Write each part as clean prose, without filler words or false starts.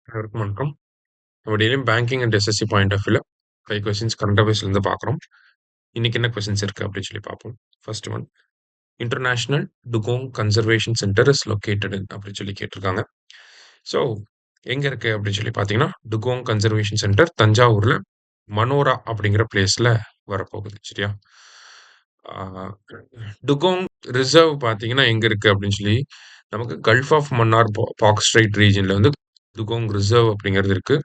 அனைவருக்கும் வணக்கம். நம்ம டெய்லியும் banking and SSC point of வியூல 5 கொஸ்டின்ஸ் கரண்ட் அஃபேர்ஸ்லேருந்து பார்க்குறோம். இன்னைக்கு என்ன கொஸ்டின்ஸ் இருக்கு அப்படின்னு சொல்லி பார்ப்போம். First one, international dugong conservation centre is located in அப்படின்னு சொல்லி கேட்டிருக்காங்க. ஸோ எங்க இருக்கு அப்படின்னு சொல்லி பார்த்தீங்கன்னா, டுகோங் கன்சர்வேஷன் சென்டர் தஞ்சாவூர்ல மனோரா அப்படிங்கிற பிளேஸ்ல வரப்போகுது. சரியா? ஆஹ், டுகோங் ரிசர்வ் பார்த்தீங்கன்னா எங்க இருக்கு அப்படின்னு சொல்லி நமக்கு gulf of Mannar Palk strait ரீஜன்ல வந்து டுகோங் ரிசர்வ் அப்படிங்கிறது இருக்கு.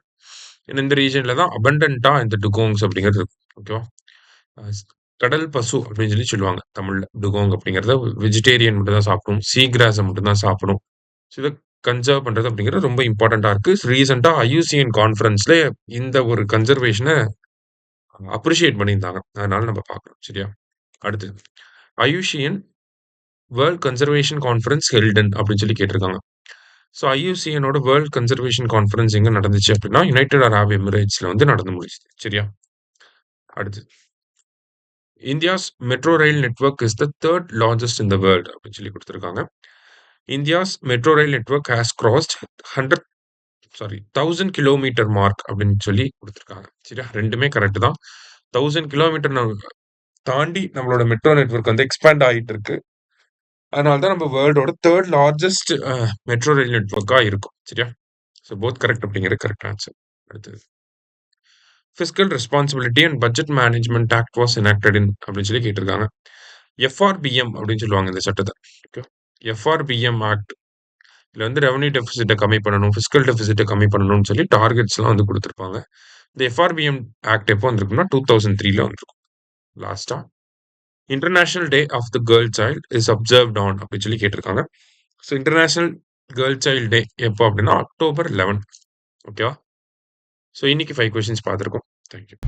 இந்த ரீஜன்ல தான் அபண்டன்ட்டா இந்த டுகோங்ஸ் அப்படிங்கிறது இருக்கும். ஓகேவா? அ ஸ் கடல் பசு அப்படின்னு சொல்லி சொல்லுவாங்க தமிழ்ல. டுகோங் அப்படிங்கிறத வெஜிடேரியன் மட்டும் தான் சாப்பிடும். சீ கிராஸ மட்டும் தான் சாப்பிடும். ஸோ இத கன்சர்வ் பண்றது அப்படிங்கிறது ரொம்ப இம்பார்ட்டன்ட்டா இருக்கு. ரீசென்ட்டா ஐயூசிஎன் கான்ஃபரன்ஸ்ல இந்த ஒரு கன்சர்வேஷன அப்ரிஷியேட் பண்ணியிருந்தாங்க. அதனால நம்ம பார்க்குறோம். சரியா? அடுத்து IUCN world conservation conference held in அப்படின்னு சொல்லி கேட்டிருக்காங்க. ஸோ ஐயூசிஎனோட வேர்ல்ட் கன்சர்வேஷன் கான்ஃபரன்ஸ் எங்க நடந்துச்சு அப்படின்னா, யுனைட்டட் அரப் எமிரேட்ஸ்ல வந்து நடந்து முடிஞ்சுது. சரியா? அடுத்து India's metro rail network is the 3rd largest in the world அப்படின்னு சொல்லி குடுத்திருக்காங்க. India's metro rail network has crossed 1000 kilometre mark அப்படின்னு சொல்லி குடுத்திருக்காங்க. சரியா? 2மே கரெக்ட் தான். 1000 கிலோமீட்டர் தாண்டி நம்மளோட மெட்ரோ நெட்வொர்க் வந்து எக்ஸ்பேண்ட் ஆயிட்டு இருக்கு. அதனால தான் நம்ம வேர்ல்டோட 3rd லார்ஜஸ்ட் மெட்ரோ ரயில் நெட்வொர்க்கா இருக்கும். சரியா? ஸோ போத் கரெக்ட் அப்படிங்கிறது கரெக்ட் ஆன்சர். அடுத்தது fiscal responsibility and budget management act was enacted in அப்படின்னு சொல்லி கேட்டிருக்காங்க. எஃப்ஆர்பிஎம் அப்படின்னு சொல்லுவாங்க இந்த சட்டத்த. ஓகே. எஃப்ஆர்பிஎம் ஆக்ட் இதுல வந்து ரெவென்யூ டெபிசிட்ட கம்மி பண்ணணும், ஃபிஸ்கல் டெபிசிட்ட கம்மி பண்ணணும்னு சொல்லி டார்கெட்ஸ்லாம் வந்து குடுத்திருப்பாங்க. இந்த எஃப்ஆர்பிஎம் ஆக்ட் எப்போ வந்திருக்கும்னா 2003ல வந்திருக்கும். லாஸ்ட்டா international day of the girl child is observed on அப்படின்னு சொல்லி கேட்டிருக்காங்க. So international girl child day எப்போ அப்படின்னா அக்டோபர் 11. ஓகேவா? ஸோ இன்னைக்கு 5 கொஸ்டின்ஸ் பார்த்துருக்கோம். தேங்க்யூ.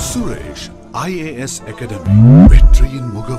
சுரேஷ் ஐஏஎஸ் அகாடமி வெற்றியின் முகம்.